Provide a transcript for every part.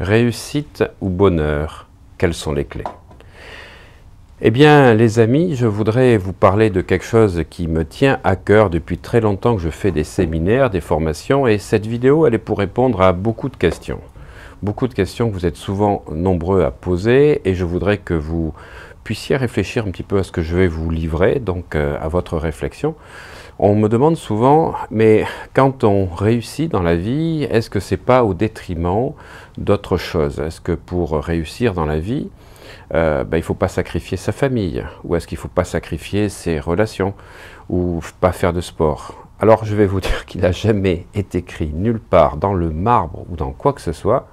Réussite ou bonheur, quelles sont les clés? Eh bien, les amis, je voudrais vous parler de quelque chose qui me tient à cœur depuis très longtemps que je fais des séminaires, des formations, et cette vidéo, elle est pour répondre à beaucoup de questions. Beaucoup de questions que vous êtes souvent nombreux à poser, et je voudrais que vous puissiez réfléchir un petit peu à ce que je vais vous livrer, donc à votre réflexion. On me demande souvent, mais quand on réussit dans la vie, est-ce que c'est pas au détriment d'autres choses? Est-ce que pour réussir dans la vie, il ne faut pas sacrifier sa famille? Ou est-ce qu'il ne faut pas sacrifier ses relations? Ou pas faire de sport? Alors je vais vous dire qu'il n'a jamais été écrit nulle part dans le marbre ou dans quoi que ce soit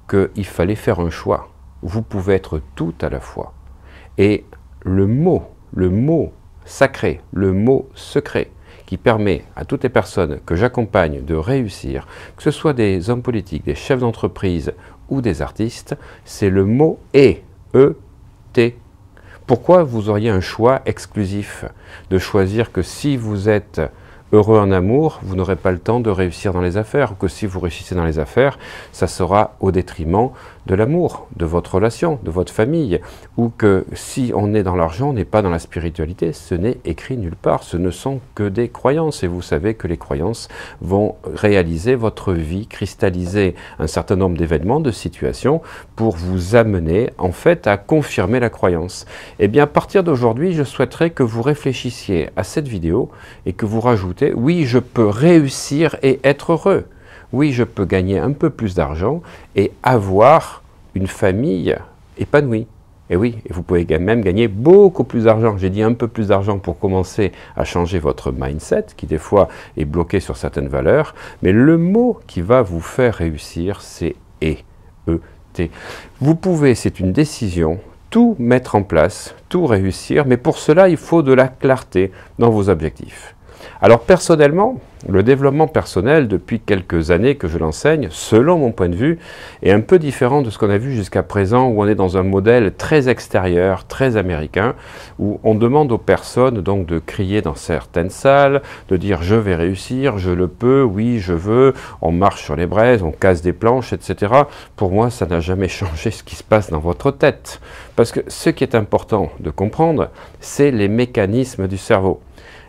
qu'il fallait faire un choix. Vous pouvez être tout à la fois. Et le mot sacré, le mot secret, qui permet à toutes les personnes que j'accompagne de réussir, que ce soit des hommes politiques, des chefs d'entreprise ou des artistes, c'est le mot « et ». E-T. Pourquoi vous auriez un choix exclusif de choisir que si vous êtes heureux en amour, vous n'aurez pas le temps de réussir dans les affaires, ou que si vous réussissez dans les affaires, ça sera au détriment de l'amour, de votre relation, de votre famille, ou que si on est dans l'argent, on n'est pas dans la spiritualité, ce n'est écrit nulle part, ce ne sont que des croyances, et vous savez que les croyances vont réaliser votre vie, cristalliser un certain nombre d'événements, de situations, pour vous amener en fait à confirmer la croyance. Eh bien à partir d'aujourd'hui, je souhaiterais que vous réfléchissiez à cette vidéo, et que vous rajoutez, oui, je peux réussir et être heureux. Oui, je peux gagner un peu plus d'argent et avoir une famille épanouie. Et oui, et vous pouvez même gagner beaucoup plus d'argent. J'ai dit un peu plus d'argent pour commencer à changer votre mindset, qui des fois est bloqué sur certaines valeurs. Mais le mot qui va vous faire réussir, c'est « et ». E-T. Vous pouvez, c'est une décision, tout mettre en place, tout réussir, mais pour cela, il faut de la clarté dans vos objectifs. Alors personnellement, le développement personnel, depuis quelques années que je l'enseigne, selon mon point de vue, est un peu différent de ce qu'on a vu jusqu'à présent, où on est dans un modèle très extérieur, très américain, où on demande aux personnes donc de crier dans certaines salles, de dire « je vais réussir, je le peux, oui, je veux », on marche sur les braises, on casse des planches, etc. Pour moi, ça n'a jamais changé ce qui se passe dans votre tête. Parce que ce qui est important de comprendre, c'est les mécanismes du cerveau.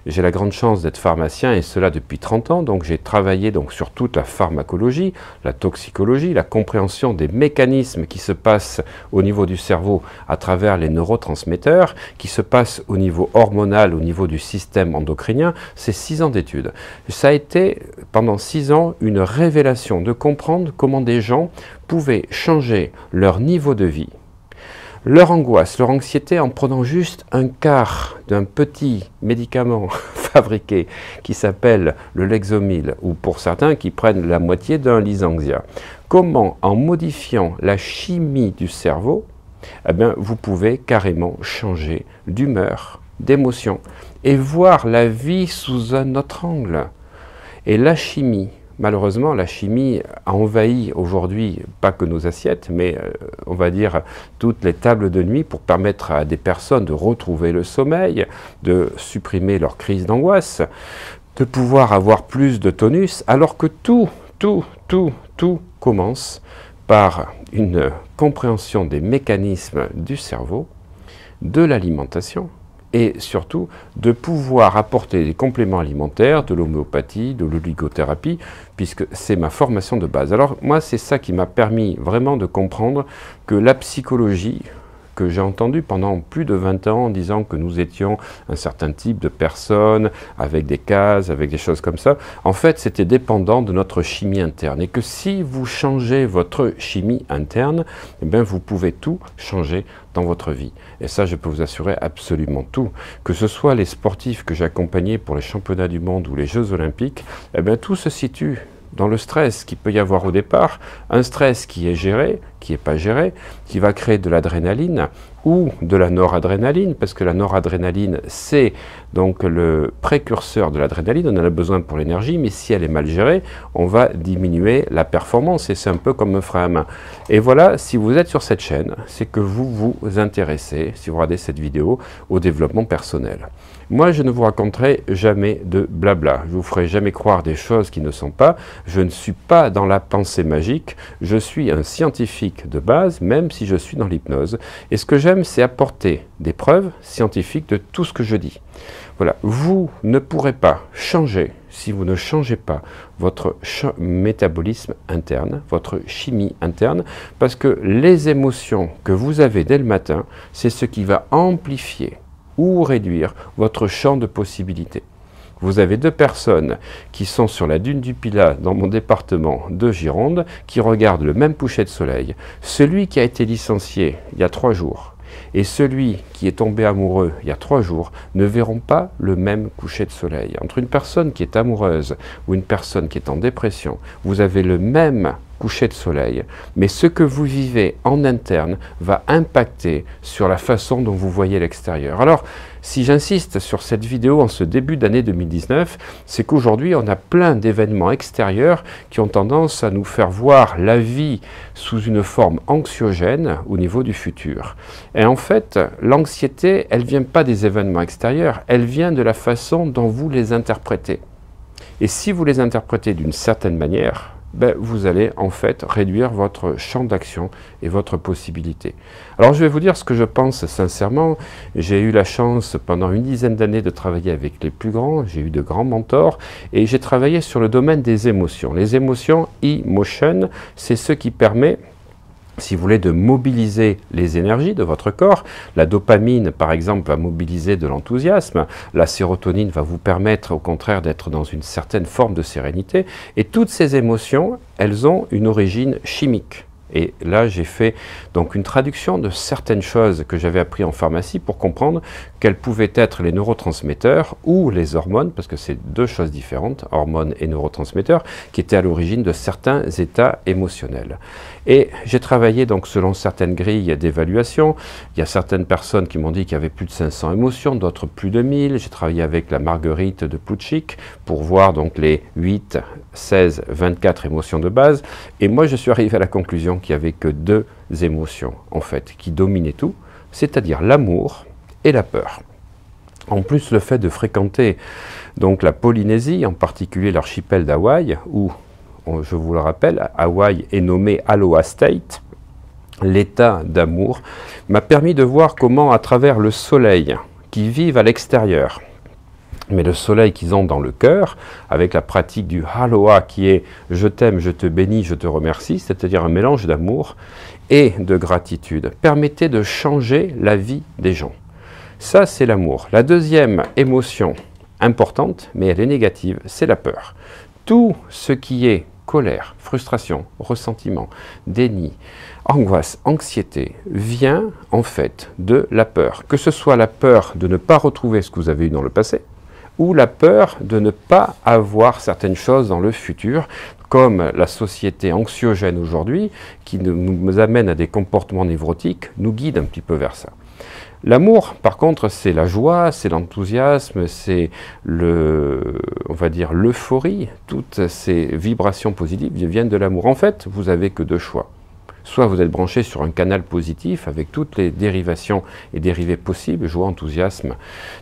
J'ai la grande chance d'être pharmacien, et cela depuis 30 ans, donc j'ai travaillé sur toute la pharmacologie, la toxicologie, la compréhension des mécanismes qui se passent au niveau du cerveau à travers les neurotransmetteurs, qui se passent au niveau hormonal, au niveau du système endocrinien. C'est 6 ans d'études. Ça a été pendant 6 ans une révélation de comprendre comment des gens pouvaient changer leur niveau de vie, leur angoisse, leur anxiété en prenant juste un quart d'un petit médicament fabriqué qui s'appelle le Lexomil, ou pour certains qui prennent la moitié d'un Lysanxia. Comment, en modifiant la chimie du cerveau, eh bien, vous pouvez carrément changer d'humeur, d'émotion, et voir la vie sous un autre angle. Et la chimie, malheureusement, la chimie a envahi aujourd'hui, pas que nos assiettes, mais on va dire toutes les tables de nuit pour permettre à des personnes de retrouver le sommeil, de supprimer leur crise d'angoisse, de pouvoir avoir plus de tonus, alors que tout commence par une compréhension des mécanismes du cerveau, de l'alimentation, et surtout de pouvoir apporter des compléments alimentaires, de l'homéopathie, de l'oligothérapie, puisque c'est ma formation de base. Alors moi, c'est ça qui m'a permis vraiment de comprendre que la psychologie, que j'ai entendu pendant plus de 20 ans en disant que nous étions un certain type de personnes, avec des cases, avec des choses comme ça, en fait c'était dépendant de notre chimie interne, et que si vous changez votre chimie interne, eh bien, vous pouvez tout changer dans votre vie. Et ça, je peux vous assurer absolument tout. Que ce soit les sportifs que j'ai accompagnés pour les championnats du monde ou les Jeux olympiques, eh bien, tout se situe dans le stress qu'il peut y avoir au départ, un stress qui est géré, qui n'est pas géré, qui va créer de l'adrénaline ou de la noradrénaline, parce que la noradrénaline, c'est donc le précurseur de l'adrénaline, on en a besoin pour l'énergie, mais si elle est mal gérée, on va diminuer la performance, et c'est un peu comme un frein à main. Et voilà, si vous êtes sur cette chaîne, c'est que vous vous intéressez, si vous regardez cette vidéo, au développement personnel. Moi, je ne vous raconterai jamais de blabla. Je ne vous ferai jamais croire des choses qui ne sont pas. Je ne suis pas dans la pensée magique. Je suis un scientifique de base, même si je suis dans l'hypnose. Et ce que j'aime, c'est apporter des preuves scientifiques de tout ce que je dis. Voilà, vous ne pourrez pas changer si vous ne changez pas votre métabolisme interne, votre chimie interne, parce que les émotions que vous avez dès le matin, c'est ce qui va amplifier ou réduire votre champ de possibilités. Vous avez 2 personnes qui sont sur la dune du Pilat, dans mon département de Gironde, qui regardent le même coucher de soleil. Celui qui a été licencié il y a 3 jours et celui qui est tombé amoureux il y a 3 jours ne verront pas le même coucher de soleil. Entre une personne qui est amoureuse ou une personne qui est en dépression, vous avez le même coucher de soleil, mais ce que vous vivez en interne va impacter sur la façon dont vous voyez l'extérieur. Alors, si j'insiste sur cette vidéo en ce début d'année 2019, c'est qu'aujourd'hui, on a plein d'événements extérieurs qui ont tendance à nous faire voir la vie sous une forme anxiogène au niveau du futur. Et en fait, l'anxiété, elle ne vient pas des événements extérieurs, elle vient de la façon dont vous les interprétez. Et si vous les interprétez d'une certaine manière, vous allez en fait réduire votre champ d'action et votre possibilité. Alors je vais vous dire ce que je pense sincèrement. J'ai eu la chance pendant une dizaine d'années de travailler avec les plus grands, j'ai eu de grands mentors et j'ai travaillé sur le domaine des émotions. Les émotions, e-motion, c'est ce qui permet, si vous voulez, de mobiliser les énergies de votre corps. La dopamine, par exemple, va mobiliser de l'enthousiasme. La sérotonine va vous permettre, au contraire, d'être dans une certaine forme de sérénité. Et toutes ces émotions, elles ont une origine chimique. Et là, j'ai fait donc une traduction de certaines choses que j'avais appris en pharmacie pour comprendre quels pouvaient être les neurotransmetteurs ou les hormones, parce que c'est 2 choses différentes, hormones et neurotransmetteurs, qui étaient à l'origine de certains états émotionnels. Et j'ai travaillé donc selon certaines grilles d'évaluation. Il y a certaines personnes qui m'ont dit qu'il y avait plus de 500 émotions, d'autres plus de 1000. J'ai travaillé avec la Marguerite de Plutchik pour voir donc les 8, 16, 24 émotions de base. Et moi, je suis arrivé à la conclusion qu'il n'y avait que 2 émotions, en fait, qui dominaient tout, c'est-à-dire l'amour et la peur. En plus, le fait de fréquenter donc la Polynésie, en particulier l'archipel d'Hawaï, où, je vous le rappelle, Hawaï est nommé Aloha State, l'état d'amour, m'a permis de voir comment, à travers le soleil, qui vivent à l'extérieur, mais le soleil qu'ils ont dans le cœur, avec la pratique du Aloha qui est « je t'aime, je te bénis, je te remercie », c'est-à-dire un mélange d'amour et de gratitude, permettait de changer la vie des gens. Ça, c'est l'amour. La deuxième émotion importante, mais elle est négative, c'est la peur. Tout ce qui est colère, frustration, ressentiment, déni, angoisse, anxiété, vient en fait de la peur. Que ce soit la peur de ne pas retrouver ce que vous avez eu dans le passé, ou la peur de ne pas avoir certaines choses dans le futur, comme la société anxiogène aujourd'hui, qui nous amène à des comportements névrotiques, nous guide un petit peu vers ça. L'amour, par contre, c'est la joie, c'est l'enthousiasme, c'est on va dire l'euphorie. Toutes ces vibrations positives viennent de l'amour. En fait, vous n'avez que 2 choix. Soit vous êtes branché sur un canal positif avec toutes les dérivations et dérivés possibles, joie, enthousiasme,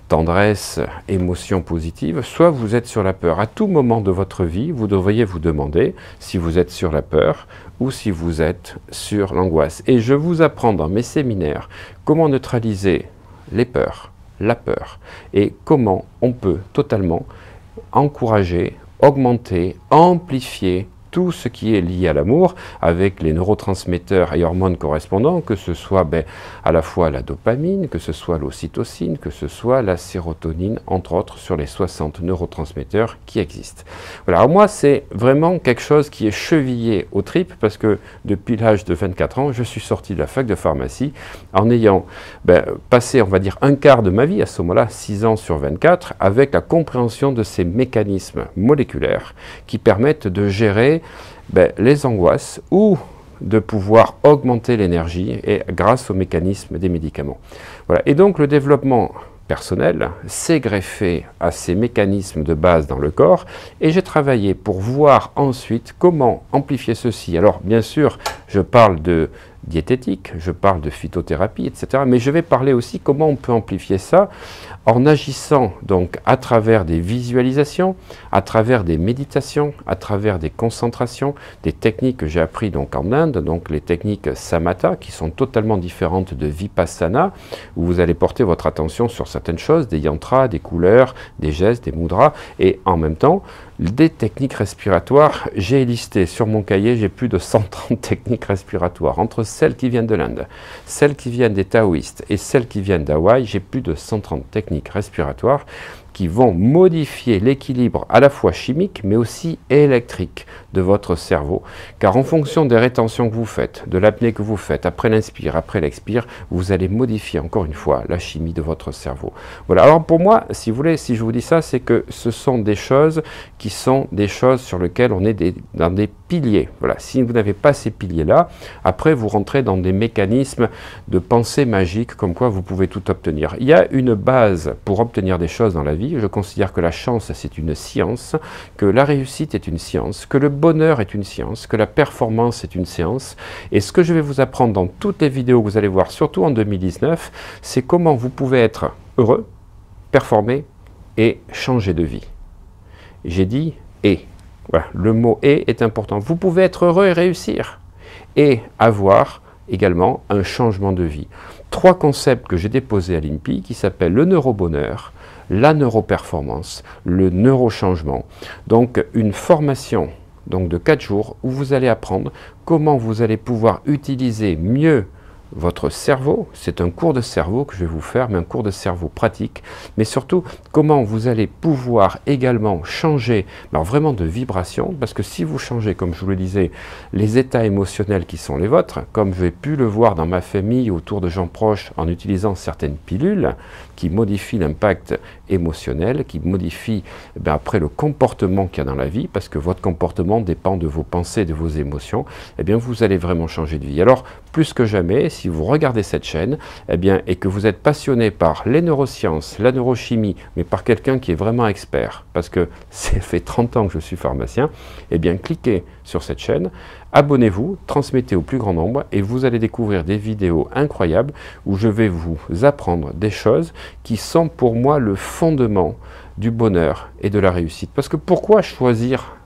tendresse, émotion positive, soit vous êtes sur la peur. À tout moment de votre vie, vous devriez vous demander si vous êtes sur la peur ou si vous êtes sur l'angoisse. Et je vous apprends dans mes séminaires comment neutraliser les peurs, la peur, et comment on peut totalement encourager, augmenter, amplifier tout ce qui est lié à l'amour, avec les neurotransmetteurs et hormones correspondants, que ce soit à la fois la dopamine, que ce soit l'ocytocine, que ce soit la sérotonine, entre autres, sur les 60 neurotransmetteurs qui existent. Voilà, alors moi, c'est vraiment quelque chose qui est chevillé aux tripes, parce que depuis l'âge de 24 ans, je suis sorti de la fac de pharmacie en ayant passé, on va dire, un quart de ma vie, à ce moment-là, 6 ans sur 24, avec la compréhension de ces mécanismes moléculaires qui permettent de gérer les angoisses ou de pouvoir augmenter l'énergie et grâce au mécanisme des médicaments. Voilà. Et donc le développement personnel s'est greffé à ces mécanismes de base dans le corps et j'ai travaillé pour voir ensuite comment amplifier ceci. Alors bien sûr, je parle de diététique, je parle de phytothérapie, etc. Mais je vais parler aussi comment on peut amplifier ça en agissant donc à travers des visualisations, à travers des méditations, à travers des concentrations, des techniques que j'ai appris donc en Inde, donc les techniques Samatha qui sont totalement différentes de Vipassana, où vous allez porter votre attention sur certaines choses, des yantras, des couleurs, des gestes, des mudras, et en même temps des techniques respiratoires. J'ai listé sur mon cahier, j'ai plus de 130 techniques respiratoires. Entre celles qui viennent de l'Inde, celles qui viennent des taoïstes et celles qui viennent d'Hawaï, j'ai plus de 130 techniques respiratoires qui vont modifier l'équilibre à la fois chimique mais aussi électrique de votre cerveau. Car en fonction des rétentions que vous faites, de l'apnée que vous faites, après l'inspire, après l'expire, vous allez modifier encore une fois la chimie de votre cerveau. Voilà, alors pour moi, si vous voulez, si je vous dis ça, c'est que ce sont des choses qui sont des choses sur lesquelles on est dans des piliers. Voilà, si vous n'avez pas ces piliers-là, après vous rentrez dans des mécanismes de pensée magique comme quoi vous pouvez tout obtenir. Il y a une base pour obtenir des choses dans la vie. Je considère que la chance, c'est une science, que la réussite est une science, que le bonheur est une science, que la performance est une science. Et ce que je vais vous apprendre dans toutes les vidéos que vous allez voir, surtout en 2019, c'est comment vous pouvez être heureux, performer et changer de vie. J'ai dit « et ». Voilà, le mot « et » est important. Vous pouvez être heureux et réussir et avoir également un changement de vie. 3 concepts que j'ai déposés à l'INPI qui s'appellent le neurobonheur, la neuroperformance, le neurochangement. Donc une formation donc, de 4 jours où vous allez apprendre comment vous allez pouvoir utiliser mieux votre cerveau. C'est un cours de cerveau que je vais vous faire, mais un cours de cerveau pratique, mais surtout comment vous allez pouvoir également changer, alors vraiment de vibration, parce que si vous changez, comme je vous le disais, les états émotionnels qui sont les vôtres, comme j'ai pu le voir dans ma famille, autour de gens proches, en utilisant certaines pilules qui modifient l'impact émotionnel, qui modifient après le comportement qu'il y a dans la vie, parce que votre comportement dépend de vos pensées, de vos émotions, eh bien vous allez vraiment changer de vie. Alors, plus que jamais, si vous regardez cette chaîne, eh bien, et que vous êtes passionné par les neurosciences, la neurochimie, mais par quelqu'un qui est vraiment expert, parce que ça fait 30 ans que je suis pharmacien, eh bien, cliquez sur cette chaîne, abonnez-vous, transmettez au plus grand nombre, et vous allez découvrir des vidéos incroyables où je vais vous apprendre des choses qui sont pour moi le fondement du bonheur et de la réussite. Parce que pourquoi choisir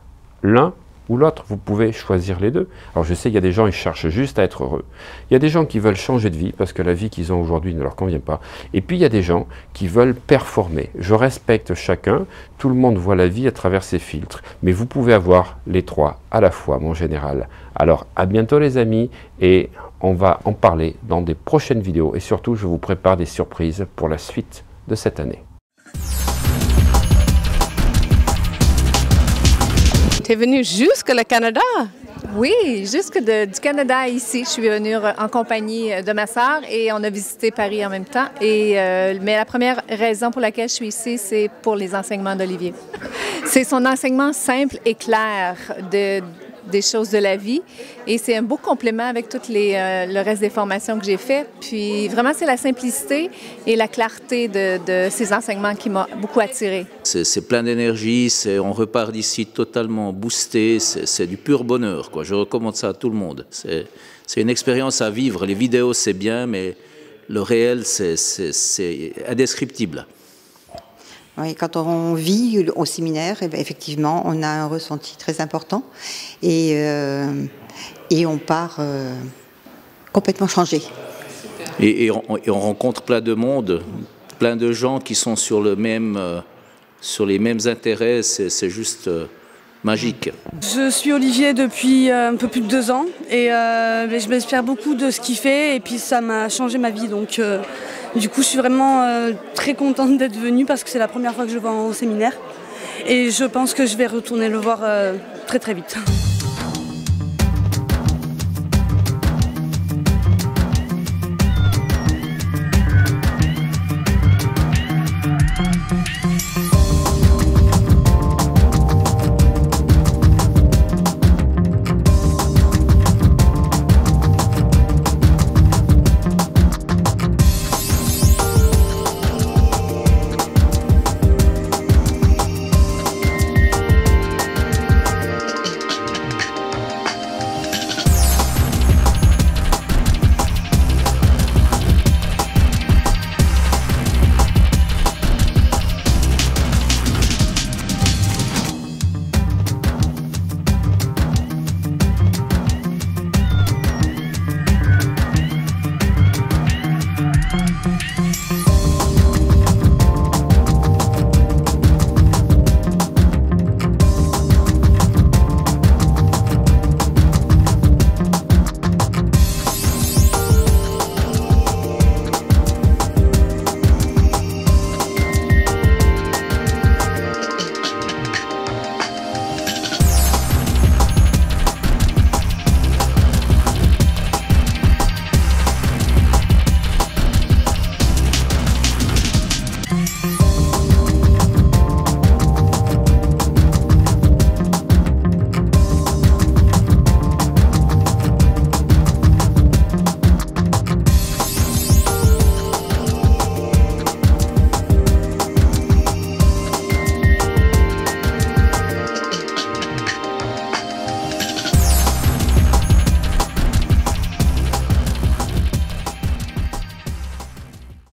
l'un ou l'autre? Vous pouvez choisir les deux. Alors je sais qu'il y a des gens qui cherchent juste à être heureux. Il y a des gens qui veulent changer de vie parce que la vie qu'ils ont aujourd'hui ne leur convient pas. Et puis il y a des gens qui veulent performer. Je respecte chacun. Tout le monde voit la vie à travers ses filtres. Mais vous pouvez avoir les 3 à la fois, mon général. Alors à bientôt les amis et on va en parler dans des prochaines vidéos. Et surtout, je vous prépare des surprises pour la suite de cette année. Tu es venu jusque le Canada? Oui, jusque du Canada ici. Je suis venue en compagnie de ma sœur et on a visité Paris en même temps. Mais la première raison pour laquelle je suis ici, c'est pour les enseignements d'Olivier. C'est son enseignement simple et clair des choses de la vie. Et c'est un beau complément avec tout le reste des formations que j'ai faites. Puis vraiment, c'est la simplicité et la clarté de ces enseignements qui m'ont beaucoup attirée. C'est plein d'énergie, on repart d'ici totalement boosté, c'est du pur bonheur, quoi. Je recommande ça à tout le monde. C'est une expérience à vivre. Les vidéos, c'est bien, mais le réel, c'est indescriptible. Oui, quand on vit au séminaire, eh bien, effectivement, on a un ressenti très important et on part complètement changé. Et on rencontre plein de monde, plein de gens qui sont sur les mêmes intérêts, c'est juste magique. Je suis Olivier depuis un peu plus de 2 ans et je m'inspire beaucoup de ce qu'il fait et puis ça m'a changé ma vie. Donc du coup je suis vraiment très contente d'être venue parce que c'est la première fois que je vais au séminaire et je pense que je vais retourner le voir très très vite.